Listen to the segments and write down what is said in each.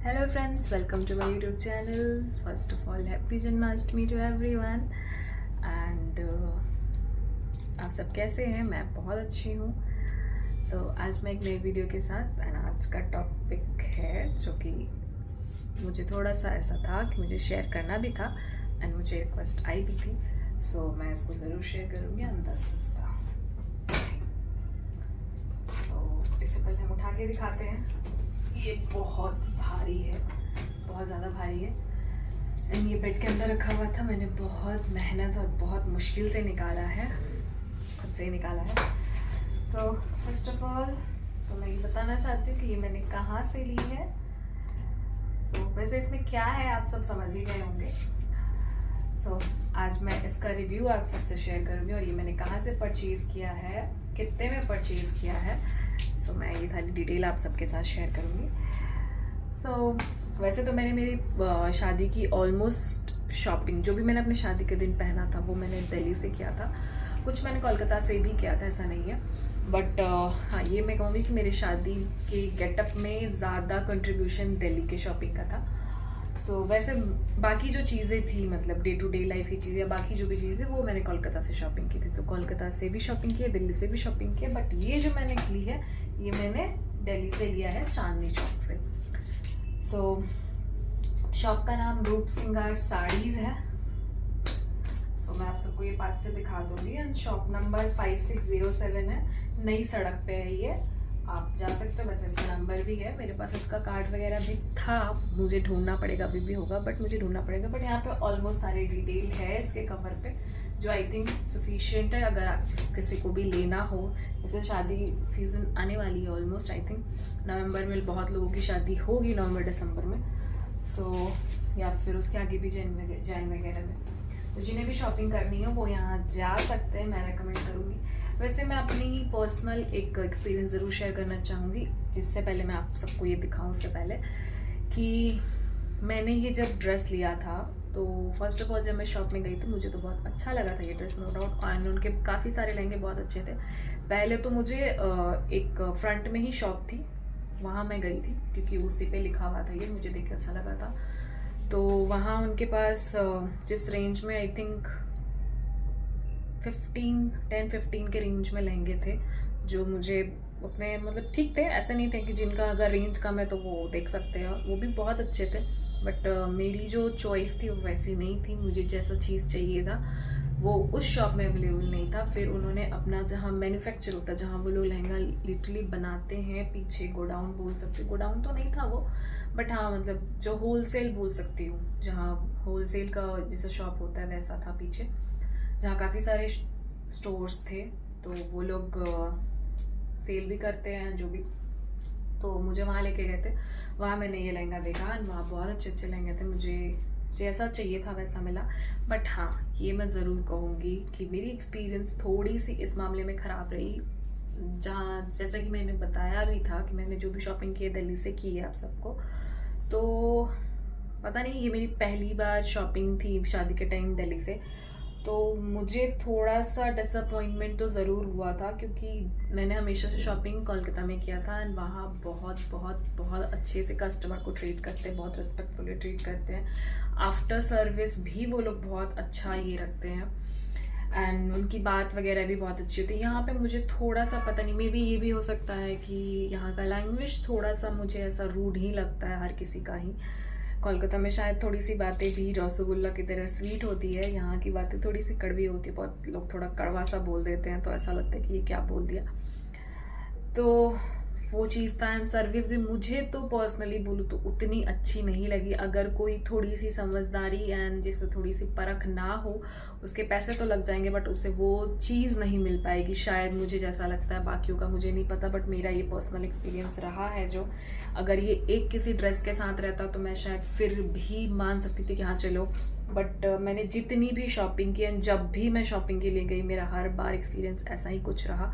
Hello friends, welcome to my YouTube channel. First of all, happy Janmashtami to everyone. And आप सब कैसे हैं? मैं बहुत अच्छी हूँ. आज मैं एक नई वीडियो के साथ एंड आज का टॉपिक है जो कि मुझे थोड़ा सा ऐसा था कि मुझे शेयर करना भी था एंड मुझे रिक्वेस्ट आई भी थी. मैं इसको ज़रूर शेयर करूँगी अंदाज़ा. इससे पहले हम उठा के दिखाते हैं. ये बहुत भारी है, बहुत ज़्यादा भारी है एंड ये बेड के अंदर रखा हुआ था. मैंने बहुत मेहनत और बहुत मुश्किल से निकाला है, खुद से ही निकाला है. फर्स्ट ऑफ ऑल तो मैं ये बताना चाहती हूँ कि ये मैंने कहाँ से ली है. वैसे इसमें क्या है आप सब समझ ही गए होंगे. आज मैं इसका रिव्यू आप सबसे शेयर करूँगी और ये मैंने कहाँ से परचेज़ किया है, कितने में परचेज़ किया है. मैं ये सारी डिटेल आप सबके साथ शेयर करूँगी. वैसे तो मैंने मेरी शादी की ऑलमोस्ट शॉपिंग जो भी मैंने अपनी शादी के दिन पहना था वो मैंने दिल्ली से किया था. कुछ मैंने कोलकाता से भी किया था, ऐसा नहीं है. बट हाँ, ये मैं कहूँगी कि मेरी शादी के गेटअप में ज़्यादा कंट्रीब्यूशन दिल्ली के शॉपिंग का था. वैसे बाकी जो चीज़ें थी, मतलब डे टू डे लाइफ की चीज़ें, बाकी जो भी चीज़ें वो मैंने कोलकाता से शॉपिंग की थी. तो कोलकाता से भी शॉपिंग की है, दिल्ली से भी शॉपिंग की है. बट ये जो मैंने ली है ये मैंने दिल्ली से लिया है, चांदनी चौक से. शॉप का नाम रूप सिंगार साड़ीज़ है. मैं आप सबको ये पास से दिखा दूँगी. एंड शॉप नंबर 5607 है, नई सड़क पे है ये. आप जा सकते हो. वैसे इसका नंबर भी है मेरे पास, इसका कार्ड वगैरह भी था. मुझे ढूंढना पड़ेगा, अभी भी होगा बट मुझे ढूंढना पड़ेगा. बट यहाँ पे ऑलमोस्ट सारे डिटेल है इसके कवर पे जो आई थिंक सफिशिएंट है अगर आप किसी को भी लेना हो. जैसे शादी सीज़न आने वाली है ऑलमोस्ट. आई थिंक नवंबर में बहुत लोगों की शादी होगी, नवंबर दिसंबर में. या फिर उसके आगे भी जैन वगैरह में. तो जिन्हें भी शॉपिंग करनी हो वो यहाँ जा सकते हैं, मैं रेकमेंड करूँगी. वैसे मैं अपनी पर्सनल एक एक्सपीरियंस ज़रूर शेयर करना चाहूँगी. जिससे पहले मैं आप सबको ये दिखाऊँ उससे पहले कि मैंने ये जब ड्रेस लिया था तो फर्स्ट ऑफ ऑल जब मैं शॉप में गई थी मुझे तो बहुत अच्छा लगा था ये ड्रेस, नो डाउट. और उनके काफ़ी सारे लहंगे बहुत अच्छे थे. पहले तो मुझे एक फ्रंट में ही शॉप थी, वहाँ मैं गई थी क्योंकि उसी पे लिखा हुआ था ये, मुझे देख के अच्छा लगा था. तो वहाँ उनके पास जिस रेंज में आई थिंक 10-15 के रेंज में लहंगे थे जो मुझे उतने मतलब ठीक थे. ऐसे नहीं थे कि जिनका अगर रेंज कम है तो वो देख सकते हैं, वो भी बहुत अच्छे थे. बट मेरी जो चॉइस थी वो वैसी नहीं थी. मुझे जैसा चीज़ चाहिए था वो उस शॉप में अवेलेबल नहीं था. फिर उन्होंने अपना जहाँ मैन्युफैक्चर होता है, जहाँ वो लोग लहंगा लिटरली बनाते हैं, पीछे गोडाउन बोल सकते, गोडाउन तो नहीं था वो बट हाँ मतलब जो होलसेल बोल सकती हूँ, जहाँ होलसेल का जैसा शॉप होता है वैसा था पीछे, जहाँ काफ़ी सारे स्टोर्स थे. तो वो लोग सेल भी करते हैं जो भी. तो मुझे वहाँ लेके गए थे, वहाँ मैंने ये लहंगा देखा. वहाँ बहुत अच्छे अच्छे लहंगे थे, मुझे जैसा चाहिए था वैसा मिला. बट हाँ, ये मैं ज़रूर कहूँगी कि मेरी एक्सपीरियंस थोड़ी सी इस मामले में ख़राब रही. जहाँ जैसा कि मैंने बताया भी था कि मैंने जो भी शॉपिंग की है दिल्ली से की है आप सबको. तो पता नहीं, ये मेरी पहली बार शॉपिंग थी शादी के टाइम दिल्ली से. तो मुझे थोड़ा सा डिसअपॉइंटमेंट तो ज़रूर हुआ था क्योंकि मैंने हमेशा से शॉपिंग कोलकाता में किया था एंड वहाँ बहुत बहुत बहुत अच्छे से कस्टमर को ट्रीट करते हैं, बहुत रिस्पेक्टफुली ट्रीट करते हैं. आफ्टर सर्विस भी वो लोग बहुत अच्छा ये रखते हैं एंड उनकी बात वगैरह भी बहुत अच्छी होती है. यहाँ पे मुझे थोड़ा सा पता नहीं, मे बी ये भी हो सकता है कि यहाँ का लैंग्वेज थोड़ा सा मुझे ऐसा रूड ही लगता है हर किसी का ही. कोलकाता में शायद थोड़ी सी बातें भी रसगुल्ला की तरह स्वीट होती है, यहाँ की बातें थोड़ी सी कड़वी होती है. बहुत लोग थोड़ा कड़वा सा बोल देते हैं तो ऐसा लगता है कि ये क्या बोल दिया. तो वो चीज़ था. एंड सर्विस भी मुझे तो पर्सनली बोलूँ तो उतनी अच्छी नहीं लगी. अगर कोई थोड़ी सी समझदारी एंड जिससे थोड़ी सी परख ना हो, उसके पैसे तो लग जाएंगे बट उसे वो चीज़ नहीं मिल पाएगी शायद, मुझे जैसा लगता है. बाकियों का मुझे नहीं पता बट मेरा ये पर्सनल एक्सपीरियंस रहा है. जो अगर ये एक किसी ड्रेस के साथ रहता तो मैं शायद फिर भी मान सकती थी कि हाँ चलो. बट मैंने जितनी भी शॉपिंग की एंड जब भी मैं शॉपिंग के लिए गई मेरा हर बार एक्सपीरियंस ऐसा ही कुछ रहा.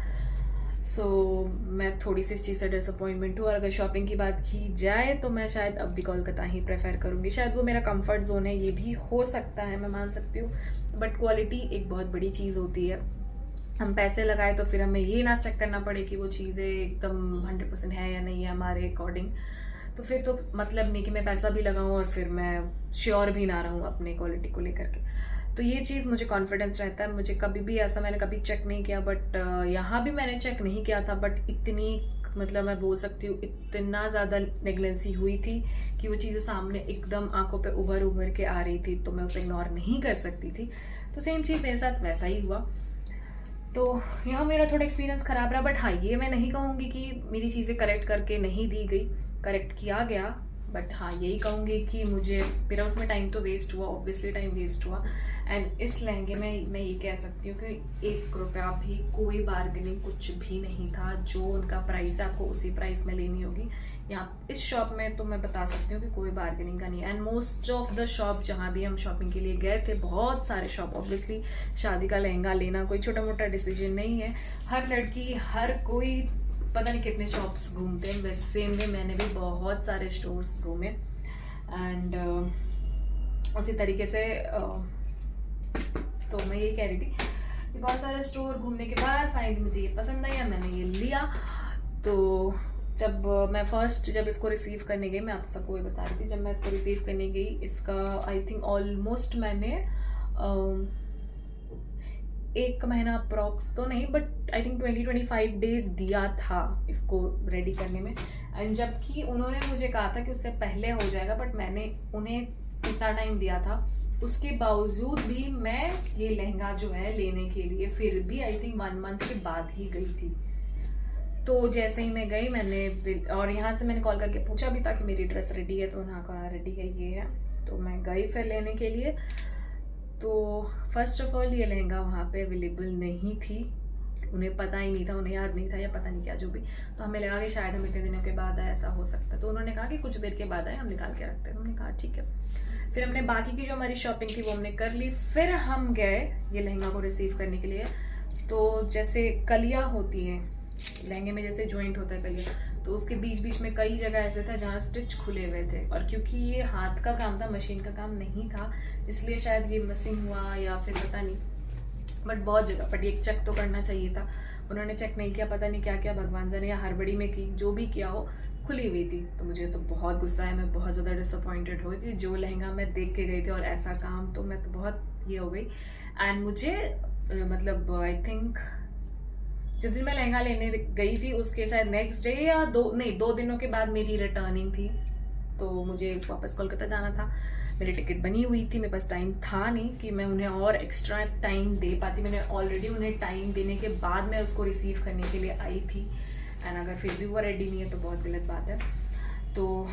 मैं थोड़ी सी इस चीज़ से डिसअपॉइंटमेंट हूँ. और अगर शॉपिंग की बात की जाए तो मैं शायद अब भी कोलकाता ही प्रेफर करूँगी. शायद वो मेरा कंफर्ट जोन है, ये भी हो सकता है, मैं मान सकती हूँ. बट क्वालिटी एक बहुत बड़ी चीज़ होती है. हम पैसे लगाए तो फिर हमें ये ना चेक करना पड़े कि वो चीज़ें एकदम 100% है या नहीं है हमारे अकॉर्डिंग. तो फिर तो मतलब नहीं कि मैं पैसा भी लगाऊं और फिर मैं श्योर भी ना रहूं अपने क्वालिटी को लेकर के। तो ये चीज़ मुझे कॉन्फिडेंस रहता है। मुझे कभी भी ऐसा मैंने कभी चेक नहीं किया, बट यहाँ भी मैंने चेक नहीं किया था, बट इतनी मतलब मैं बोल सकती हूँ इतना ज़्यादा नेगलेंसी हुई थी कि वो चीज़ें सामने एकदम आंखों पे उभर उभर के आ रही थी, तो मैं उसे इग्नोर नहीं कर सकती थी। तो सेम चीज़ मेरे साथ वैसा ही हुआ। तो यहाँ मेरा थोड़ा एक्सपीरियंस ख़राब रहा, बट हाँ ये मैं नहीं कहूँगी कि मेरी चीज़ें करेक्ट करके नहीं दी गई, करेक्ट किया गया। बट हाँ यही कहूँगी कि मुझे मेरा उसमें टाइम तो वेस्ट हुआ, ऑब्वियसली टाइम वेस्ट हुआ। एंड इस लहंगे में मैं ये कह सकती हूँ कि 1 रुपया भी कोई बार्गेनिंग कुछ भी नहीं था। जो उनका प्राइस है आपको उसी प्राइस में लेनी होगी। यहाँ इस शॉप में तो मैं बता सकती हूँ कि कोई बार्गेनिंग का नहीं है। And most of the shop जहाँ भी हम शॉपिंग के लिए गए थे, बहुत सारे शॉप, ऑब्वियसली शादी का लहंगा लेना कोई छोटा मोटा डिसीजन नहीं है। हर लड़की हर कोई पता नहीं कितने शॉप्स घूमते हैं, वैसे सेम में मैंने भी बहुत सारे स्टोर्स घूमे। एंड उसी तरीके से तो मैं ये कह रही थी कि बहुत सारे स्टोर घूमने के बाद फाइनली मुझे ये पसंद आया, मैंने ये लिया। तो जब मैं जब इसको रिसीव करने गई, मैं आप सबको ये बता रही थी, जब मैं इसको रिसीव करने गई, इसका आई थिंक ऑलमोस्ट मैंने 1 महीना अप्रॉक्स तो नहीं, बट आई थिंक 20-25 डेज दिया था इसको रेडी करने में। एंड जबकि उन्होंने मुझे कहा था कि उससे पहले हो जाएगा, बट मैंने उन्हें इतना टाइम दिया था, उसके बावजूद भी मैं ये लहंगा जो है लेने के लिए फिर भी आई थिंक 1 मंथ के बाद ही गई थी। तो जैसे ही मैं गई, मैंने और यहाँ से मैंने कॉल करके पूछा भी था कि मेरी ड्रेस रेडी है, तो उन्होंने कहा रेडी है, ये है। तो मैं गई फिर लेने के लिए। तो फर्स्ट ऑफ ऑल ये लहंगा वहाँ पे अवेलेबल नहीं थी, उन्हें पता ही नहीं था, उन्हें याद नहीं था या पता नहीं क्या जो भी। तो हमें लगा कि शायद हम इतने दिनों के बाद आए, ऐसा हो सकता है। तो उन्होंने कहा कि कुछ देर के बाद आए, हम निकाल के रखते हैं। हमने कहा ठीक है। फिर हमने बाकी की जो हमारी शॉपिंग थी वो हमने कर ली। फिर हम गए ये लहंगा को रिसीव करने के लिए। तो जैसे कलियाँ होती हैं लहंगे में, जैसे जॉइंट होता है कलिया, तो उसके बीच बीच में कई जगह ऐसे था जहाँ स्टिच खुले हुए थे। और क्योंकि ये हाथ का काम था, मशीन का काम नहीं था, इसलिए शायद ये मिसिंग हुआ या फिर पता नहीं, बट बहुत जगह बट ये चेक तो करना चाहिए था। उन्होंने चेक नहीं किया, पता नहीं क्या क्या भगवान जाने, या हड़बड़ी में की, जो भी किया हो, खुली हुई थी। तो मुझे तो बहुत गुस्सा है, मैं बहुत ज़्यादा डिसअपॉइंटेड हो गई कि जो लहंगा मैं देख के गई थी और ऐसा काम, तो मैं तो बहुत ये हो गई। एंड मुझे मतलब आई थिंक जिस दिन मैं लहंगा लेने गई थी उसके शायद नेक्स्ट डे या 2 दिनों के बाद मेरी रिटर्निंग थी। तो मुझे वापस कोलकाता जाना था, मेरी टिकट बनी हुई थी, मेरे पास टाइम था नहीं कि मैं उन्हें और एक्स्ट्रा टाइम दे पाती। मैंने ऑलरेडी उन्हें टाइम देने के बाद मैं उसको रिसीव करने के लिए आई थी। एंड अगर फिर भी वो रेडी नहीं है तो बहुत गलत बात है। तो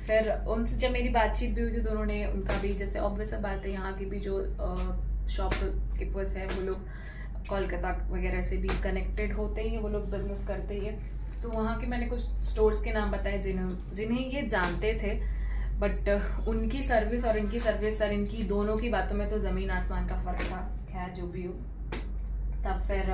फिर उनसे जब मेरी बातचीत भी हुई थी तो उन्होंने, उनका भी जैसे ऑब्वियस बात है, यहाँ की भी जो शॉप कीपर्स है वो लोग कोलकाता वगैरह से भी कनेक्टेड होते ही हैं, वो लोग बिजनेस करते ही हैं। तो वहाँ के मैंने कुछ स्टोर्स के नाम बताए जिन्हें ये जानते थे, बट उनकी सर्विस और इनकी सर्विस, सर इनकी दोनों की बातों में तो ज़मीन आसमान का फ़र्क था। खैर जो भी हो, तब फिर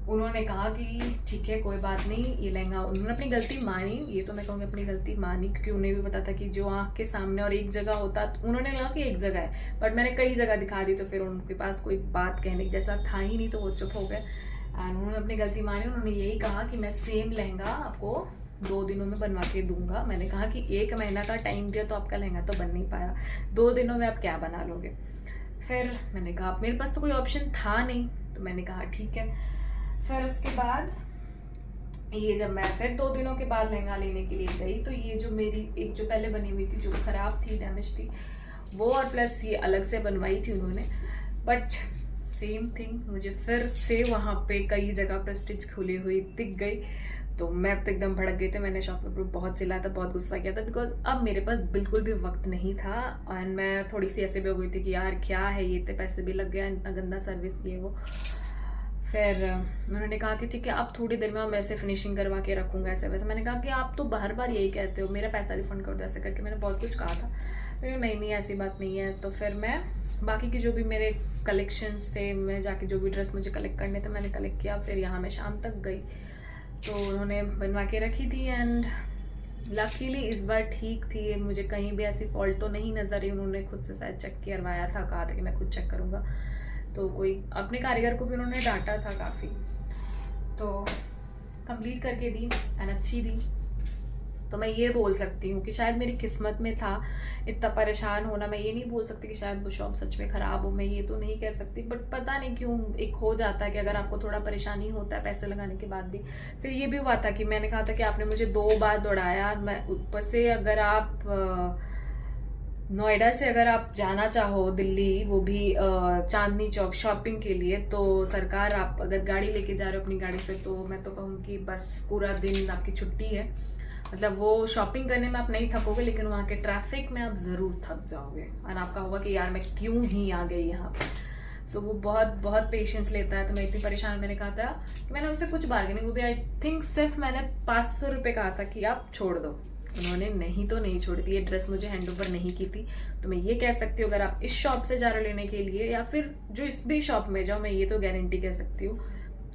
उन्होंने कहा कि ठीक है कोई बात नहीं, ये लहंगा, उन्होंने अपनी गलती मानी, ये तो मैं कहूँगी अपनी गलती मानी, क्योंकि उन्हें भी पता था कि जो आँख के सामने और एक जगह होता, तो उन्होंने लगा कि एक जगह है, बट मैंने कई जगह दिखा दी, तो फिर उनके पास कोई बात कहने जैसा था ही नहीं, तो वो चुप हो गए। एंड उन्होंने अपनी गलती मानी, उन्होंने यही कहा कि मैं सेम लहंगा आपको 2 दिनों में बनवा के दूंगा। मैंने कहा कि 1 महीना का टाइम दिया तो आपका लहंगा तो बन नहीं पाया, 2 दिनों में आप क्या बना लोगे। फिर मैंने कहा मेरे पास तो कोई ऑप्शन था नहीं, तो मैंने कहा ठीक है। फिर उसके बाद ये जब मैं फिर 2 दिनों के बाद लहंगा लेने के लिए गई, तो ये जो मेरी एक जो पहले बनी हुई थी, जो ख़राब थी, डैमेज थी, वो और प्लस ये अलग से बनवाई थी उन्होंने, बट सेम थिंग, मुझे फिर से वहाँ पे कई जगह पे स्टिच खुली हुई दिख गई। तो मैं तो एकदम भड़क गई थी, मैंने शॉप पर बहुत चिल्लाया था, बहुत गुस्सा किया था, बिकॉज अब मेरे पास बिल्कुल भी वक्त नहीं था। और मैं थोड़ी सी ऐसे भी हो गई थी कि यार क्या है ये, इतने पैसे भी लग गया, इतना गंदा सर्विस ये वो। फिर उन्होंने कहा कि ठीक है अब थोड़ी देर में मैं ऐसे फिनिशिंग करवा के रखूँगा, ऐसे वैसे। मैंने कहा कि आप तो बार बार यही कहते हो, मेरा पैसा रिफंड कर दो, ऐसे करके मैंने बहुत कुछ कहा था। फिर नहीं ऐसी बात नहीं है। तो फिर मैं बाकी की जो भी मेरे कलेक्शंस थे, मैं जाके जो भी ड्रेस मुझे कलेक्ट करने थे मैंने कलेक्ट किया। फिर यहाँ मैं शाम तक गई तो उन्होंने बनवा के रखी थी, एंड लकीली इस बार ठीक थी, मुझे कहीं भी ऐसी फॉल्ट तो नहीं नजर आई। उन्होंने खुद से शायद चेक करवाया था, कहा था कि मैं खुद चेक करूँगा, तो कोई अपने कारीगर को भी उन्होंने डांटा था काफ़ी। तो कंप्लीट करके दी एंड अच्छी दी। तो मैं ये बोल सकती हूँ कि शायद मेरी किस्मत में था इतना परेशान होना। मैं ये नहीं बोल सकती कि शायद वो शॉप सच में ख़राब हो, मैं ये तो नहीं कह सकती, बट पता नहीं क्यों एक हो जाता है कि अगर आपको थोड़ा परेशानी होता है पैसे लगाने के बाद भी। फिर ये भी हुआ था कि मैंने कहा था कि आपने मुझे 2 बार दौड़ाया। मैं ऊपर से अगर आप नोएडा से अगर आप जाना चाहो दिल्ली, वो भी चांदनी चौक शॉपिंग के लिए, तो सरकार आप अगर गाड़ी लेके जा रहे हो अपनी गाड़ी से, तो मैं तो कहूँ कि बस पूरा दिन आपकी छुट्टी है। मतलब वो शॉपिंग करने में आप नहीं थकोगे, लेकिन वहाँ के ट्रैफिक में आप ज़रूर थक जाओगे और आपका होगा कि यार मैं क्यों ही आ गई यहाँ पे। सो वो बहुत बहुत पेशेंस लेता है। तो मैं इतनी परेशान, मैंने कहा था कि मैंने उनसे कुछ बार्गेनिंग, वो भी आई थिंक सिर्फ मैंने 500 रुपये कहा था कि आप छोड़ दो। उन्होंने नहीं तो नहीं छोड़ी थी। ये ड्रेस मुझे हैंड ओवर नहीं की थी। तो मैं ये कह सकती हूँ अगर आप इस शॉप से जा रहे हो लेने के लिए, या फिर जो इस भी शॉप में जाओ, मैं ये तो गारंटी कह सकती हूँ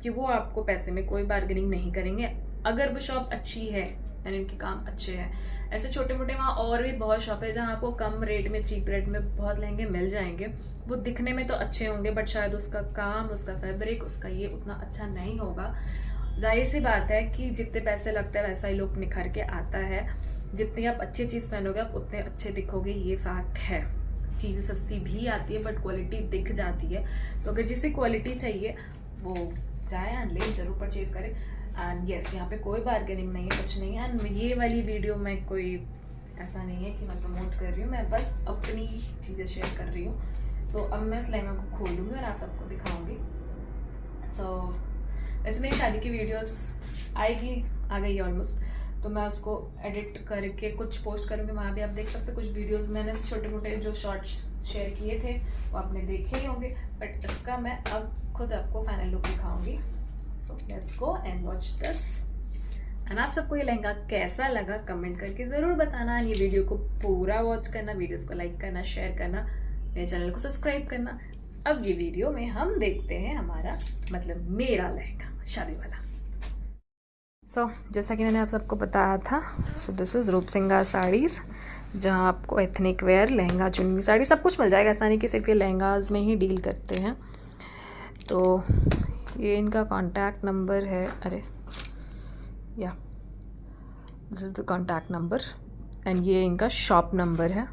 कि वो आपको पैसे में कोई बार्गेनिंग नहीं करेंगे, अगर वो शॉप अच्छी है यानी इनके काम अच्छे हैं। ऐसे छोटे मोटे वहाँ और भी बहुत शॉप है जहाँ आपको कम रेट में, चीप रेट में बहुत लहंगे मिल जाएंगे। वो दिखने में तो अच्छे होंगे, बट शायद उसका काम, उसका फैब्रिक, उसका ये उतना अच्छा नहीं होगा। जाहिर सी बात है कि जितने पैसे लगते हैं वैसा ही लोग निखर के आता है। जितनी आप अच्छी चीज़ पहनोगे आप उतने अच्छे दिखोगे, ये फैक्ट है। चीज़ें सस्ती भी आती है बट क्वालिटी दिख जाती है। तो अगर जिसे क्वालिटी चाहिए वो जाए एंड ले, जरूर परचेज करें। एंड यस, यहाँ पे कोई बार्गेनिंग नहीं है, कुछ नहीं है। एंड ये वाली वीडियो में कोई ऐसा नहीं है कि मैं प्रमोट कर रही हूँ, मैं बस अपनी चीज़ें शेयर कर रही हूँ। तो अब मैं इस लहंगा को खोलूँगी और आप सबको दिखाऊँगी। सो वैसे मेरी शादी की वीडियोस आ गई ऑलमोस्ट, तो मैं उसको एडिट करके कुछ पोस्ट करूँगी, वहाँ भी आप देख सकते हो। कुछ वीडियोस मैंने छोटे मोटे जो शॉर्ट्स शेयर किए थे वो आपने देखे ही होंगे, बट इसका मैं अब खुद आपको फाइनल लुक दिखाऊंगी। So let's go and watch this. And आप सबको ये लहंगा कैसा लगा कमेंट करके ज़रूर बताना। ये वीडियो को पूरा वॉच करना, वीडियोस को लाइक करना, शेयर करना, मेरे चैनल को सब्सक्राइब करना। अब ये वीडियो में हम देखते हैं हमारा मतलब मेरा लहंगा शादी वाला। सो जैसा कि मैंने आप सबको बताया था, सो दिस इज़ रूपसिंगार साड़ीज़, जहाँ आपको एथनिक वेयर, लहंगा, चुन्नी, साड़ी सब कुछ मिल जाएगा। ऐसा नहीं कि सिर्फ ये लहंगाज में ही डील करते हैं। तो ये इनका कॉन्टैक्ट नंबर है, अरे या this is the contact number and ये इनका शॉप नंबर है।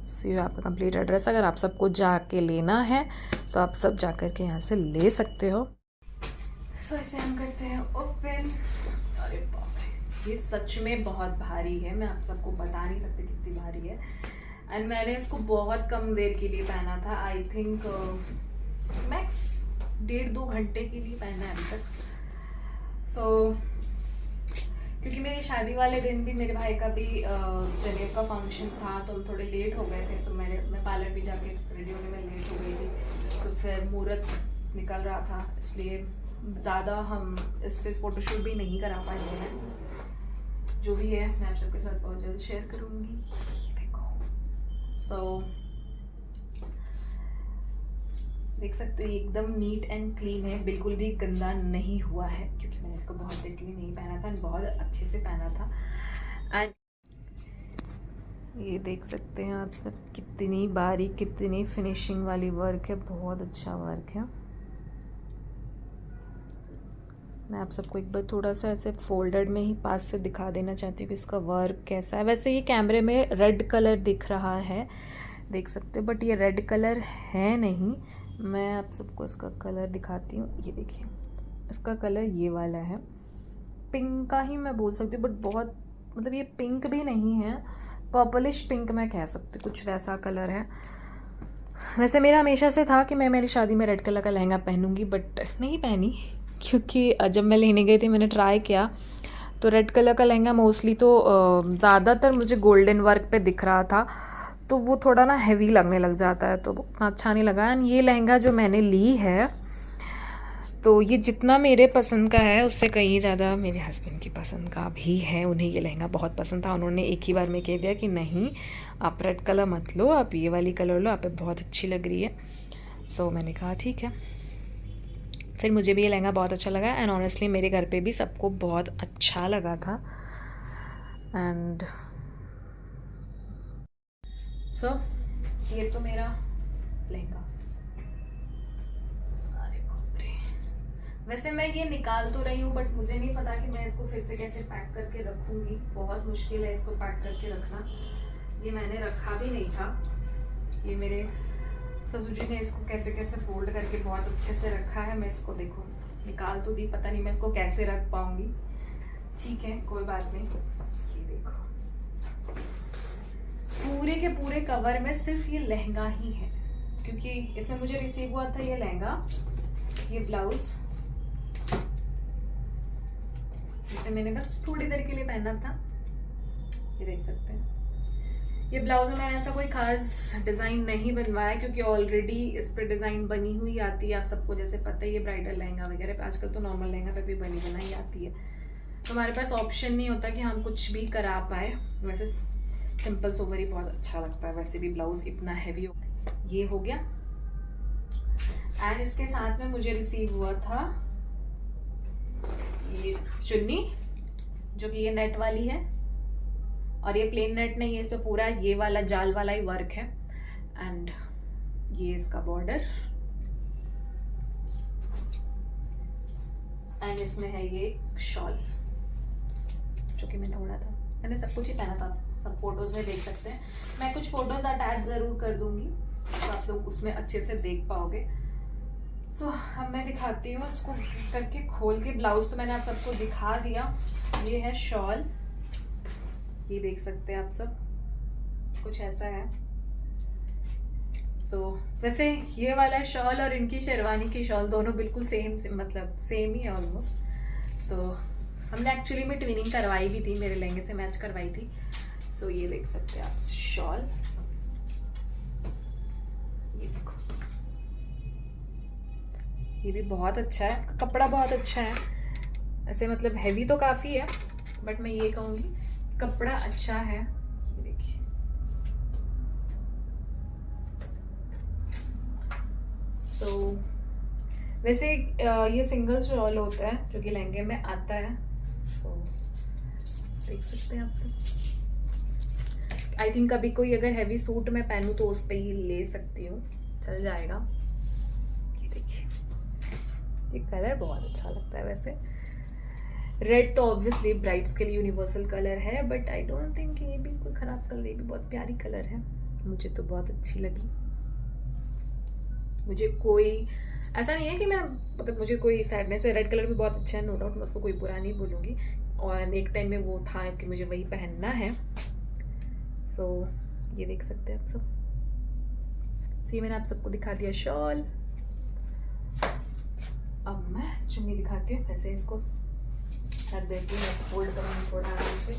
सो ये आपका कंप्लीट एड्रेस। अगर आप सबको जाके लेना है तो आप सब जा कर के यहाँ से ले सकते हो। सो ऐसे हम करते हैं ओपन। अरे बाप रे, ये सच में बहुत भारी है, मैं आप सबको बता नहीं सकती कितनी भारी है। एंड मैंने इसको बहुत कम देर के लिए पहना था, आई थिंक मैक्स 1.5-2 घंटे के लिए पहना है अभी तक। सो क्योंकि मेरी शादी वाले दिन भी मेरे भाई का भी जनेब का फंक्शन था, तो हम थोड़े लेट हो गए थे। तो मैं पार्लर भी जाके रेडी होने में लेट हो गई थी। तो फिर मुहूर्त निकल रहा था, इसलिए ज़्यादा हम इस पर फ़ोटोशूट भी नहीं करा पाएंगे हैं। जो भी है मैं आप सबके साथ बहुत जल्द शेयर करूँगी। देखो सो देख सकते हो एकदम नीट एंड क्लीन है, बिल्कुल भी गंदा नहीं हुआ है, क्योंकि मैंने इसको बहुत देर के लिए नहीं पहना था, बहुत अच्छे से पहना था। एंड ये देख सकते हैं आप सब कितनी बारीक, कितनी फिनिशिंग वाली वर्क है, बहुत अच्छा वर्क है। मैं आप सबको एक बार थोड़ा सा ऐसे फोल्डेड में ही पास से दिखा देना चाहती हूँ कि इसका वर्क कैसा है। वैसे ये कैमरे में रेड कलर दिख रहा है, देख सकते हो, बट ये रेड कलर है नहीं। मैं आप सबको इसका कलर दिखाती हूँ। ये देखिए, इसका कलर ये वाला है, पिंक का ही मैं बोल सकती हूँ, बट बहुत मतलब ये पिंक भी नहीं है, पर्पलिश पिंक मैं कह सकती हूँ, कुछ वैसा कलर है। वैसे मेरा हमेशा से था कि मैं मेरी शादी में रेड कलर का लहंगा पहनूंगी, बट नहीं पहनी, क्योंकि जब मैं लेने गई थी मैंने ट्राई किया तो रेड कलर का लहंगा मोस्टली तो ज़्यादातर मुझे गोल्डन वर्क पे दिख रहा था, तो वो थोड़ा ना हैवी लगने लग जाता है, तो उतना अच्छा नहीं लगा। एंड ये लहंगा जो मैंने ली है, तो ये जितना मेरे पसंद का है उससे कहीं ज़्यादा मेरे हस्बैंड की पसंद का भी है। उन्हें ये लहंगा बहुत पसंद था, उन्होंने एक ही बार में कह दिया कि नहीं आप रेड कलर मत लो, आप ये वाली कलर लो, आप पे बहुत अच्छी लग रही है। सो मैंने कहा ठीक है। फिर मुझे भी ये लहंगा बहुत अच्छा लगा एंड ऑनेस्टली मेरे घर पे भी सबको बहुत अच्छा लगा था। एंड सो ये तो मेरा लहंगा, अरे बाप रे, वैसे मैं ये निकाल तो रही हूँ, बट मुझे नहीं पता कि मैं इसको फिर से कैसे पैक करके रखूँगी। बहुत मुश्किल है इसको पैक करके रखना। ये मैंने रखा भी नहीं था, ये मेरे ससुर जी ने इसको कैसे कैसे फोल्ड करके बहुत अच्छे से रखा है। मैं इसको देखो निकाल तो दी, पता नहीं मैं इसको कैसे रख पाऊँगी। ठीक है, कोई बात नहीं। ये देखो पूरे के पूरे कवर में सिर्फ ये लहंगा ही है, क्योंकि इसमें मुझे रिसीव हुआ था ये लहंगा, ये ब्लाउज, जिसे मैंने बस थोड़ी देर के लिए पहना था। ये देख सकते हैं। ये ब्लाउज में मैंने ऐसा कोई खास डिज़ाइन नहीं बनवाया, क्योंकि ऑलरेडी इस पर डिज़ाइन बनी हुई आती है। आप सबको जैसे पता है, ये ब्राइडल लहंगा वगैरह पे, आजकल तो नॉर्मल लहंगा पे भी बनी बनाई आती है, तो हमारे पास ऑप्शन नहीं होता कि हम कुछ भी करा पाए। वैसे सिंपल सोवर ही बहुत अच्छा लगता है, वैसे भी ब्लाउज इतना हैवी हो। ये हो गया। एंड इसके साथ में मुझे रिसीव हुआ था ये चुन्नी, जो कि ये नेट वाली है, और ये प्लेन नेट नहीं है, इस पे पूरा ये वाला जाल वाला ही वर्क है। एंड ये इसका बॉर्डर, एंड इसमें है ये शॉल जो कि मैंने ओढ़ा था। मैंने सब कुछ ही पहना था, सब फोटोज में देख सकते हैं। मैं कुछ फोटोज अटैच जरूर कर दूंगी, तो आप लोग उसमें अच्छे से देख पाओगे। सो अब मैं दिखाती हूँ इसको करके खोल के। ब्लाउज तो मैंने आप सबको दिखा दिया। ये है शॉल, ये देख सकते हैं आप सब, कुछ ऐसा है। तो वैसे ये वाला शॉल और इनकी शेरवानी की शॉल दोनों बिल्कुल सेम मतलब सेम ही है ऑलमोस्ट। तो हमने एक्चुअली में ट्विनिंग करवाई भी थी, मेरे लहंगे से मैच करवाई थी। सो ये देख सकते हैं आप शॉल, ये देखो, ये भी बहुत अच्छा है, इसका कपड़ा बहुत अच्छा है। ऐसे मतलब हैवी तो काफ़ी है, बट मैं ये कहूँगी कपड़ा अच्छा है। ये देखिए, तो वैसे ये सिंगल शॉल होता है जो कि लहंगे में आता है। तो देख सकते हैं आप सब। आई थिंक कभी कोई अगर हैवी सूट में पहनूं तो उस पर ही ले सकती हूँ, चल जाएगा। ये देखिए, ये कलर बहुत अच्छा लगता है। वैसे रेड तो ऑब्वियसली ब्राइड्स के लिए यूनिवर्सल कलर है, बट आई डोंट थिंक ये भी कोई ख़राब कलर, ये भी बहुत प्यारी कलर है, मुझे तो बहुत अच्छी लगी। मुझे कोई ऐसा नहीं है कि मैं मतलब मुझे कोई सैडनेस है। रेड कलर भी बहुत अच्छा है, नो डाउट, मैं उसको कोई बुरा नहीं बोलूँगी। और एक टाइम में वो था कि मुझे वही पहनना है। सो ये देख सकते हैं आप सब। सो ये मैंने आप सबको दिखा दिया शॉल। अब मैं चुन्नी दिखाती हूँ। वैसे इसको रख देती हूँ, फोल्ड करूँगी थोड़ा आराम से।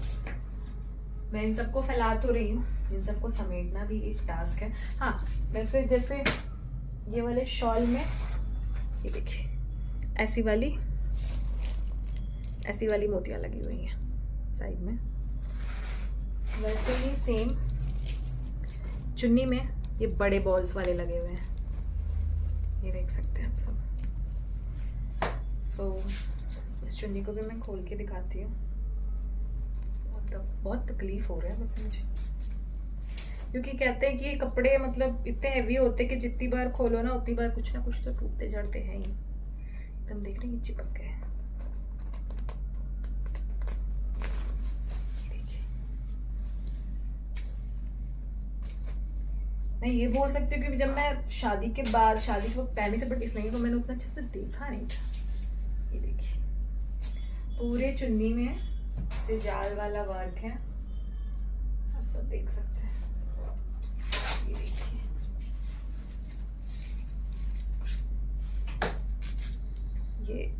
मैं इन सबको फैला तो रही हूँ, इन सबको समेटना भी एक टास्क है। हाँ, वैसे जैसे ये वाले शॉल में ये देखिए ऐसी वाली मोतियाँ लगी हुई हैं साइड में। वैसे ही सेम चुन्नी में ये बड़े बॉल्स वाले लगे हुए हैं, ये देख सकते हैं आप सब। सो इस चुन्नी को भी मैं खोल के दिखाती हूँ। बहुत तकलीफ हो रहा है वैसे मुझे, क्योंकि कहते हैं कि ये कपड़े मतलब इतने हैवी होते हैं कि जितनी बार खोलो ना उतनी बार कुछ ना कुछ तो टूटते जड़ते हैं ही। एकदम देख रहे हैं, चिपक गए। मैं ये बोल सकती हूँ कि जब मैं शादी के वक्त पहनी थी, बट इस लहंगे को मैंने उतना अच्छे से देखा नहीं था। ये देखिए पूरे चुन्नी में से जाल वाला वर्क है, आप सब देख सकते हैं। ये देखिए, ये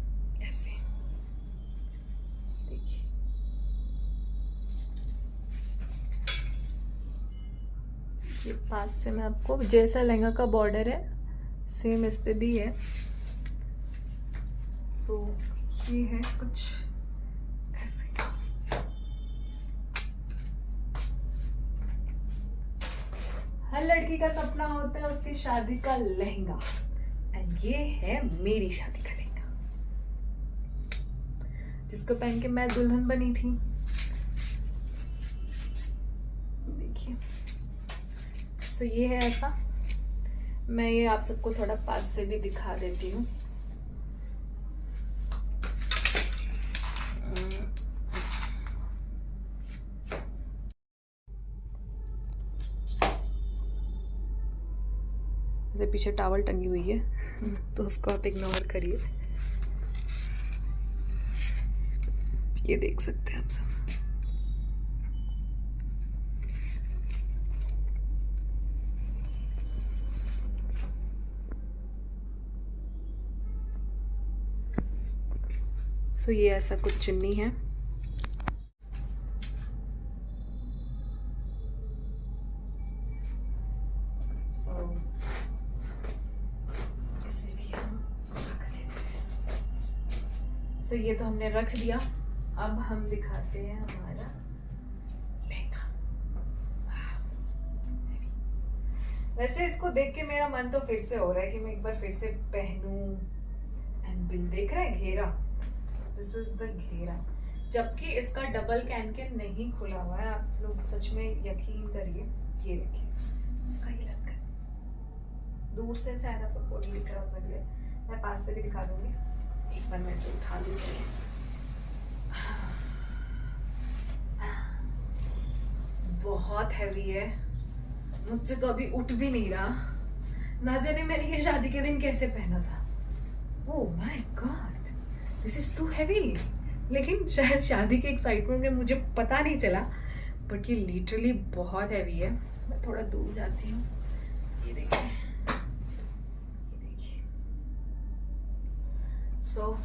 ऐसे देखिए, ये पास से मैं आपको, जैसा लहंगा का बॉर्डर है सेम इस पे भी है। सो ये है कुछ ऐसे। हर लड़की का सपना होता है उसकी शादी का लहंगा, एंड ये है मेरी शादी का लहंगा, जिसको पहन के मैं दुल्हन बनी थी। देखिए, सो ये है ऐसा। मैं ये आप सबको थोड़ा पास से भी दिखा देती हूँ। जैसे पीछे टॉवल टंगी हुई है तो उसको आप इग्नोर करिए। ये देख सकते हैं आप सब। सो ये ऐसा कुछ चुन्नी है। सो ये तो हमने रख दिया। अब हम दिखाते हैं हमारा लहंगा। वैसे इसको देख के मेरा मन तो फिर से हो रहा है कि मैं एक बार फिर से पहनूं। एंड बिल देख रहे हैं, घेरा, दिस इज द घेरा। जबकि इसका डबल कैन नहीं खुला हुआ है, आप लोग सच में यकीन करिए। ये देखिए इसका ये लटकन, दूर से शायद आप सबको नहीं दिख रहा होगा, मैं पास से भी दिखा दूंगी। एक बार मैं इसे उठा लूंगी। बहुत हैवी है, मुझसे तो अभी उठ भी नहीं रहा। ना जाने मैंने ये शादी के दिन कैसे पहना था। Oh my god, this is too heavy. लेकिन शायद शादी के एक्साइटमेंट में मुझे पता नहीं चला, बट ये लिटरली बहुत हैवी है। मैं थोड़ा दूर जाती हूँ। ये देखिए, ये देखिए। सो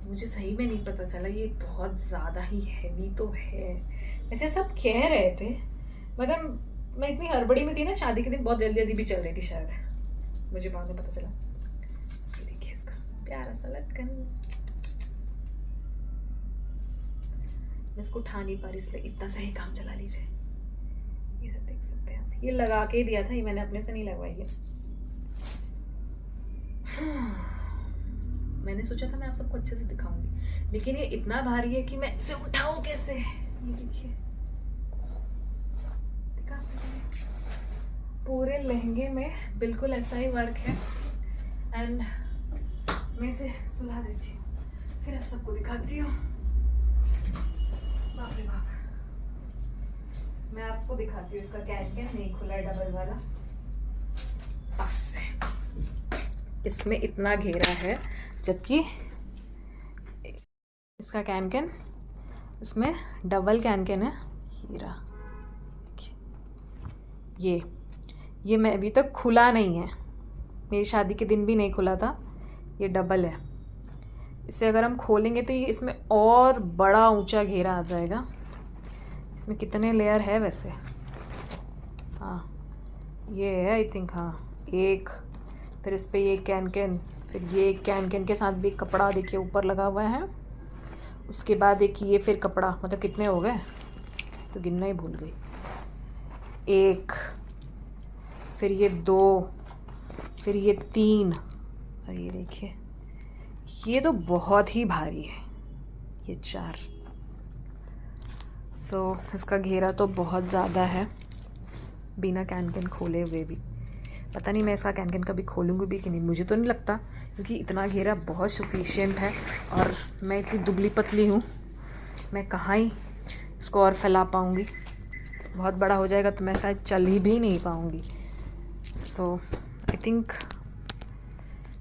मुझे सही में नहीं पता चला, ये बहुत ज़्यादा ही हैवी तो है। ऐसे सब कह रहे थे, मतलब मैं इतनी हड़बड़ी में थी ना, शादी के दिन बहुत जल्दी जल्दी भी चल रही थी शायद, मुझे बाद में पता चला। ये देखिए इसका प्यारा सा लटकन। मैं इसको उठा नहीं पा रही, इसलिए इतना सही काम चला लीजिए। ये सब देख सकते हैं आप। ये लगा के ही दिया था, ये मैंने अपने से नहीं लगवाई है। मैंने सोचा था मैं आप सबको अच्छे से दिखाऊंगी, लेकिन ये इतना भारी है कि मैं इसे उठाऊं कैसे। ये देखिए, पूरे लहंगे में बिल्कुल ऐसा ही वर्क है। एंड मैं इसे सुला देती हूँ, फिर आप सबको दिखाती हूँ। बाप रे बाप, मैं आपको दिखाती हूँ। इसका कैन नहीं खुला है, डबल वाला। पास से इसमें इतना घेरा है, जबकि इसका कैन इसमें डबल कैन है। हीरा ये मैं अभी तक खुला नहीं है, मेरी शादी के दिन भी नहीं खुला था। ये डबल है। इसे अगर हम खोलेंगे तो ये इसमें और बड़ा ऊंचा घेरा आ जाएगा। इसमें कितने लेयर है वैसे? हाँ ये है आई थिंक, हाँ एक। फिर इस पर ये कैन, फिर ये कैन के साथ भी कपड़ा देखिए ऊपर लगा हुआ है। उसके बाद देखिए ये फिर कपड़ा, मतलब कितने हो गए तो गिनना ही भूल गई। एक, फिर ये दो, फिर ये तीन, और ये देखिए ये तो बहुत ही भारी है। ये चार। सो इसका घेरा तो बहुत ज़्यादा है, बिना कैन खोले हुए भी। पता नहीं मैं इसका कैन कभी खोलूँगी भी कि नहीं, मुझे तो नहीं लगता, क्योंकि इतना घेरा बहुत सफिशिएंट है। और मैं इतनी दुबली पतली हूँ, मैं कहाँ ही इसको और फैला पाऊँगी। बहुत बड़ा हो जाएगा तो मैं शायद चल ही भी नहीं पाऊँगी। सो आई थिंक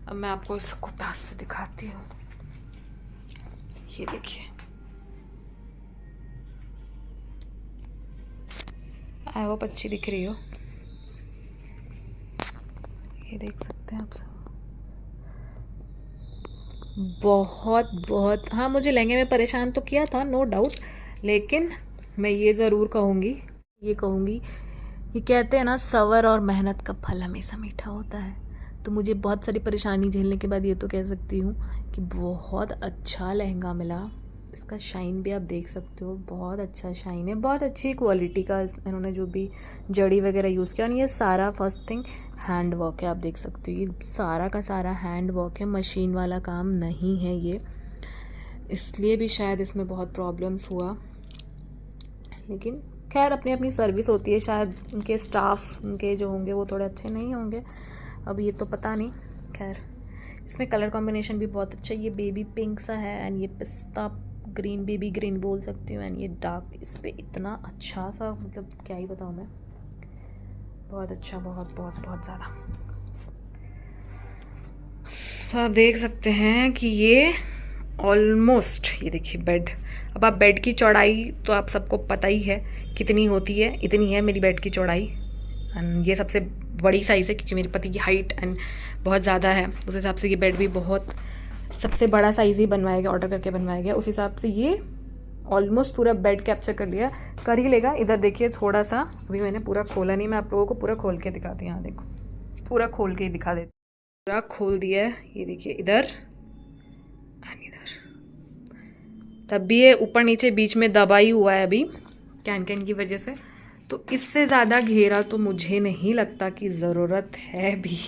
अब मैं आपको इसको पास से दिखाती हूँ। ये देखिए, आई होप अच्छी दिख रही हो। ये देख सकते हैं आप सब। बहुत हाँ, मुझे लहंगे में परेशान तो किया था नो डाउट, लेकिन मैं ये ज़रूर कहूँगी कि कहते हैं ना, सब्र और मेहनत का फल हमेशा मीठा होता है। तो मुझे बहुत सारी परेशानी झेलने के बाद ये तो कह सकती हूँ कि बहुत अच्छा लहंगा मिला। इसका शाइन भी आप देख सकते हो, बहुत अच्छा शाइन है, बहुत अच्छी क्वालिटी का इन्होंने जो भी जड़ी वगैरह यूज़ किया। और ये सारा फर्स्ट थिंग हैंड वर्क है, आप देख सकते हो ये सारा का सारा हैंड वर्क है, मशीन वाला काम नहीं है ये। इसलिए भी शायद इसमें बहुत प्रॉब्लम्स हुआ, लेकिन खैर अपनी अपनी सर्विस होती है। शायद उनके स्टाफ उनके जो होंगे वो थोड़े अच्छे नहीं होंगे, अब ये तो पता नहीं। खैर इसमें कलर कॉम्बिनेशन भी बहुत अच्छा है। ये बेबी पिंक सा है एंड ये पिस्ता ग्रीन, बेबी ग्रीन बोल सकती हूँ, एंड ये डार्क। इस पर इतना अच्छा सा, मतलब क्या ही बताऊँ मैं, बहुत अच्छा, बहुत बहुत बहुत ज़्यादा। तो आप देख सकते हैं कि ये ऑलमोस्ट, ये देखिए बेड। अब आप बेड की चौड़ाई तो आप सबको पता ही है कितनी होती है, इतनी है मेरी बेड की चौड़ाई। एंड ये सबसे बड़ी साइज़ है क्योंकि मेरे पति की हाइट एंड बहुत ज़्यादा है, उस हिसाब से ये बेड भी बहुत सबसे बड़ा साइज़ ही बनवाया गया, ऑर्डर करके बनवाया गया। उस हिसाब से ये ऑलमोस्ट पूरा बेड कैप्चर कर ही लेगा। इधर देखिए थोड़ा सा, अभी मैंने पूरा खोला नहीं, मैं आप लोगों को पूरा खोल के दिखाती हूँ। यहाँ देखो, पूरा खोल के ही दिखा देती, पूरा खोल दिया है। ये देखिए इधर एंड इधर, तब भी ये ऊपर नीचे बीच में दबा ही हुआ है अभी कैन की वजह से। तो इससे ज़्यादा घेरा तो मुझे नहीं लगता कि ज़रूरत है भी।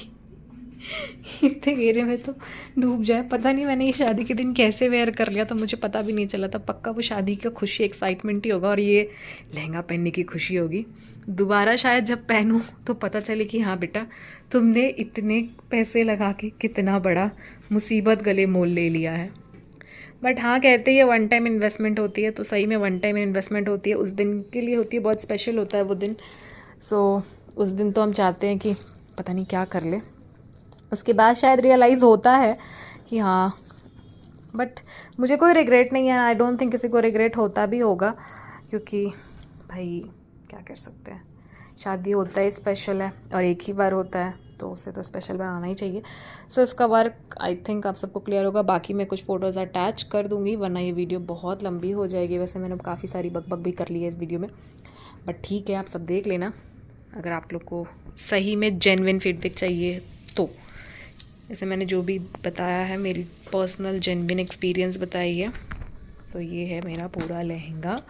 इतने घेरे में तो डूब जाए। पता नहीं मैंने ये शादी के दिन कैसे वेयर कर लिया था, मुझे पता भी नहीं चला था। पक्का वो शादी का खुशी, एक्साइटमेंट ही होगा और ये लहंगा पहनने की खुशी होगी। दोबारा शायद जब पहनूं तो पता चले कि हाँ बेटा, तुमने इतने पैसे लगा के कितना बड़ा मुसीबत गले मोल ले लिया है। बट हाँ, कहते हैं वन टाइम इन्वेस्टमेंट होती है, तो सही में वन टाइम इन्वेस्टमेंट होती है, उस दिन के लिए होती है, बहुत स्पेशल होता है वो दिन। सो उस दिन तो हम चाहते हैं कि पता नहीं क्या कर ले, उसके बाद शायद रियलाइज़ होता है कि हाँ। बट मुझे कोई रिग्रेट नहीं है, आई डोंट थिंक किसी को रिग्रेट होता भी होगा, क्योंकि भाई क्या कर सकते हैं, शादी होता है, स्पेशल है और एक ही बार होता है, तो उसे तो स्पेशल बनाना ही चाहिए। सो इसका वर्क आई थिंक आप सबको क्लियर होगा। बाकी मैं कुछ फ़ोटोज़ अटैच कर दूंगी, वरना ये वीडियो बहुत लंबी हो जाएगी। वैसे मैंने काफ़ी सारी बकबक भी कर ली है इस वीडियो में, बट ठीक है, आप सब देख लेना। अगर आप लोग को सही में जेन्युइन फीडबैक चाहिए तो, जैसे मैंने जो भी बताया है मेरी पर्सनल जेन्युइन एक्सपीरियंस बताई है। सो ये है मेरा पूरा लहंगा।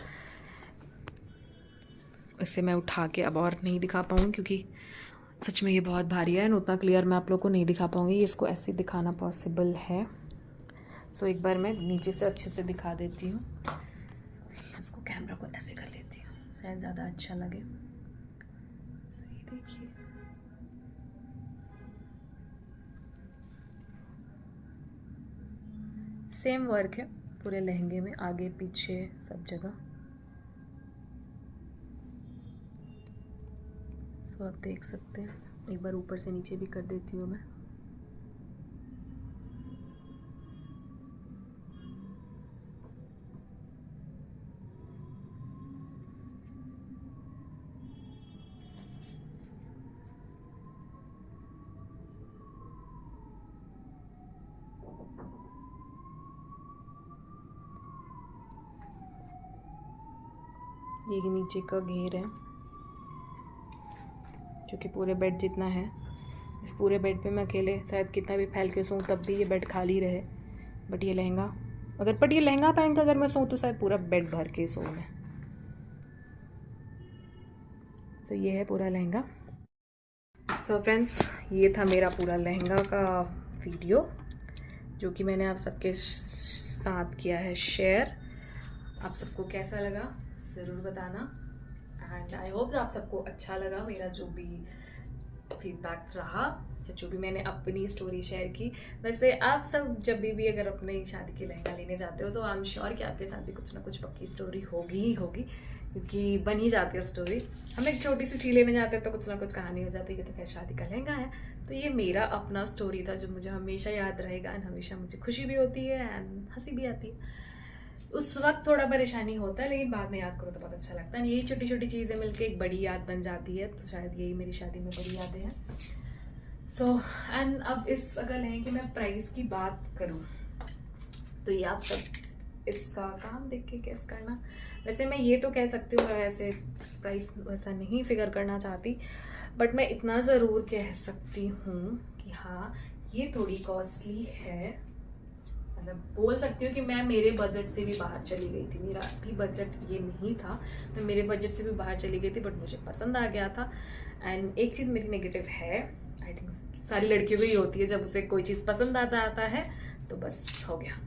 इससे मैं उठा के अब और नहीं दिखा पाऊँगी क्योंकि सच में ये बहुत भारी है, उतना क्लियर मैं आप लोग को नहीं दिखा पाऊँगी। इसको ऐसे दिखाना पॉसिबल है। सो एक बार मैं नीचे से अच्छे से दिखा देती हूँ। इसको कैमरा को ऐसे कर लेती हूँ, शायद ज़्यादा अच्छा लगे। सो ये देखिए, सेम वर्क है पूरे लहंगे में, आगे पीछे सब जगह। सो आप देख सकते हैं, एक बार ऊपर से नीचे भी कर देती हूँ मैं। ये नीचे का घेर है जो कि पूरे बेड जितना है। इस पूरे बेड पे मैं अकेले शायद कितना भी फैल के सोऊं तब भी ये बेड खाली रहे। बट ये लहंगा पहन कर अगर मैं सोऊं तो शायद पूरा बेड भर के सोऊं मैं। सो ये है पूरा लहंगा। सो फ्रेंड्स, ये था मेरा पूरा लहंगा का वीडियो जो कि मैंने आप सबके साथ किया है शेयर। आप सबको कैसा लगा ज़रूर बताना, एंड आई होप आप सबको अच्छा लगा मेरा जो भी फीडबैक रहा, या जो भी मैंने अपनी स्टोरी शेयर की। वैसे आप सब जब भी अगर अपनी शादी की लहंगा लेने जाते हो तो आई एम श्योर कि आपके साथ भी कुछ ना कुछ पक्की स्टोरी होगी ही होगी, क्योंकि बन ही जाती है स्टोरी। हम एक छोटी सी चीज़ लेने जाते हैं तो कुछ ना कुछ कहानी हो जाती है। ये तो खैर शादी का लहंगा है, तो ये मेरा अपना स्टोरी था जो मुझे हमेशा याद रहेगा, एंड हमेशा मुझे खुशी भी होती है एंड हंसी भी आती है। उस वक्त थोड़ा परेशानी होता है, लेकिन बाद में याद करो तो बहुत अच्छा लगता है। यही छोटी छोटी चीज़ें मिलके एक बड़ी याद बन जाती है, तो शायद यही मेरी शादी में बड़ी यादें हैं। सो एंड अब इस अगर लहंगे में प्राइस की बात करूँ तो ये आप सब इसका काम देख के गेस करना। वैसे मैं ये तो कह सकती हूँ, वैसे प्राइस वैसा नहीं फिगर करना चाहती, बट मैं इतना ज़रूर कह सकती हूँ कि हाँ, ये थोड़ी कॉस्टली है। मतलब बोल सकती हूँ कि मैं मेरे बजट से भी बाहर चली गई थी। मेरा भी बजट ये नहीं था, मैं मेरे बजट से भी बाहर चली गई थी, बट मुझे पसंद आ गया था। एंड एक चीज़ मेरी नेगेटिव है, आई थिंक सारी लड़कियों को ही होती है, जब उसे कोई चीज़ पसंद आ जाता है तो बस हो गया,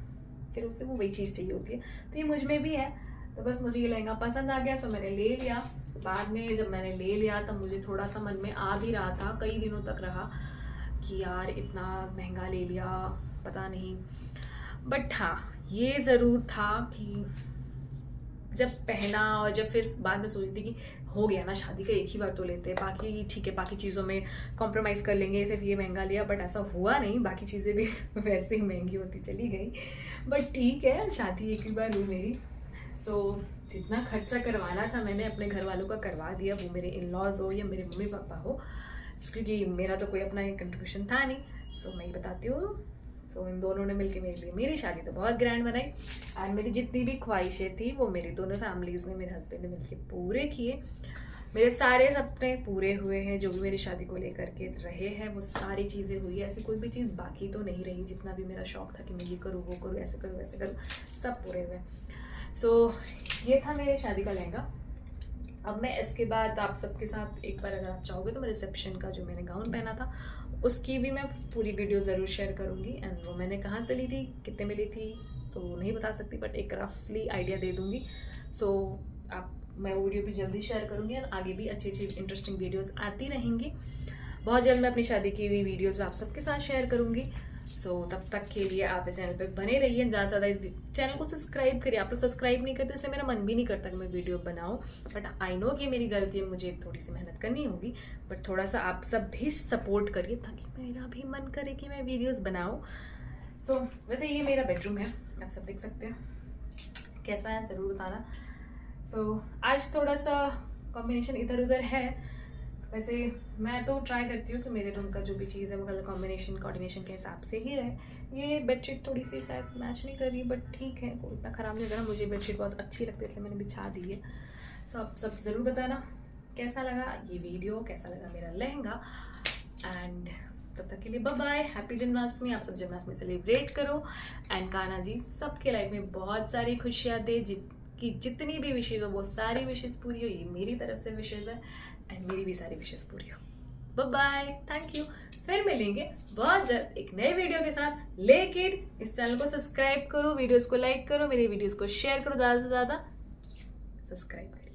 फिर उसे वो वही चीज़ चाहिए होती है। तो ये मुझ में भी है। तो बस मुझे ये लहंगा पसंद आ गया, सो मैंने ले लिया। बाद में जब मैंने ले लिया तब मुझे थोड़ा सा मन में आ भी रहा था, कई दिनों तक रहा कि यार इतना महंगा ले लिया, पता नहीं। बट हाँ, ये ज़रूर था कि जब पहना और जब फिर बाद में सोची थी कि हो गया ना, शादी का एक ही बार तो लेते हैं, बाकी ठीक है, बाकी चीज़ों में कॉम्प्रोमाइज़ कर लेंगे, सिर्फ ये महंगा लिया, बट ऐसा हुआ नहीं, बाकी चीज़ें भी वैसे ही महंगी होती चली गई। बट ठीक है, शादी एक ही बार हुई मेरी। सो जितना खर्चा करवाना था मैंने अपने घर वालों का करवा दिया, वो मेरे इन लॉज हो या मेरे मम्मी पापा हो, क्योंकि मेरा तो कोई अपना कंट्रीब्यूशन था नहीं। सो मैं ये बताती हूँ। सो इन दोनों ने मिलकर मेरे लिए मेरी शादी तो बहुत ग्रैंड बनाई, एंड मेरी जितनी भी ख्वाहिशें थी वो मेरी दोनों फैमिलीज़ ने, मेरे हस्बैंड ने मिलकर पूरे किए। मेरे सारे सपने पूरे हुए हैं, जो भी मेरी शादी को लेकर के रहे हैं वो सारी चीज़ें हुई है। ऐसी कोई भी चीज़ बाकी तो नहीं रही, जितना भी मेरा शौक था कि मैं ये करूँ वो करूँ, ऐसे करूँ वैसे करूँ, सब पूरे हुए। सो ये था मेरे शादी का लहंगा। अब मैं इसके बाद आप सबके साथ एक बार अगर आप चाहोगे तो मैं रिसेप्शन का जो मैंने गाउन पहना था उसकी भी मैं पूरी वीडियो ज़रूर शेयर करूँगी। एंड वो मैंने कहाँ से ली थी, कितने में ली थी तो नहीं बता सकती, बट एक रफली आइडिया दे दूँगी। सो मैं वो वीडियो भी जल्दी शेयर करूँगी, और आगे भी अच्छी अच्छी इंटरेस्टिंग वीडियोज़ आती रहेंगी। बहुत जल्द मैं अपनी शादी की भी वीडियोज़ आप सबके साथ शेयर करूँगी। सो तब तक के लिए आप इस चैनल पे बने रहिए, ज़्यादा से ज़्यादा इस चैनल को सब्सक्राइब करिए। आप लोग सब्सक्राइब नहीं करते इसलिए मेरा मन भी नहीं करता कि मैं वीडियो बनाऊं, बट आई नो कि मेरी गलती है, मुझे थोड़ी सी मेहनत करनी होगी, बट थोड़ा सा आप सब भी सपोर्ट करिए ताकि मेरा भी मन करे कि मैं वीडियोज़ बनाऊँ। सो वैसे ये मेरा बेडरूम है, आप सब देख सकते हैं, कैसा है ज़रूर बताना। सो आज थोड़ा सा कॉम्बिनेशन इधर उधर है, वैसे मैं तो ट्राई करती हूँ कि मेरे रूम का जो भी चीज़ है वो कलर कॉम्बिनेशन कोऑर्डिनेशन के हिसाब से ही रहे। ये बेडशीट थोड़ी सी शायद मैच नहीं कर रही, बट ठीक है, कोई इतना ख़राब नहीं लग रहा। मुझे बेडशीट बहुत अच्छी लगती है इसलिए मैंने बिछा दी है। सो आप सब ज़रूर बताना कैसा लगा ये वीडियो, कैसा लगा मेरा लहंगा। एंड तब तक के लिए बाय बाय, हैप्पी जन्माष्टमी। आप सब जन्माष्टमी सेलिब्रेट करो, एंड कान्हा जी सबके लाइफ में बहुत सारी खुशियाँ दे, कि जितनी भी विशेज़ हो वो सारी विशेज़ पूरी हो। ये मेरी तरफ से विशेज़ है, एंड मेरी भी सारी विशेज़ पूरी हो। Bye bye, thank you. फिर मिलेंगे बहुत जल्द एक नए वीडियो के साथ, लेकिन इस चैनल को सब्सक्राइब करो, वीडियोस को लाइक करो, मेरी वीडियोस को शेयर करो, ज़्यादा से ज़्यादा सब्सक्राइब करिए।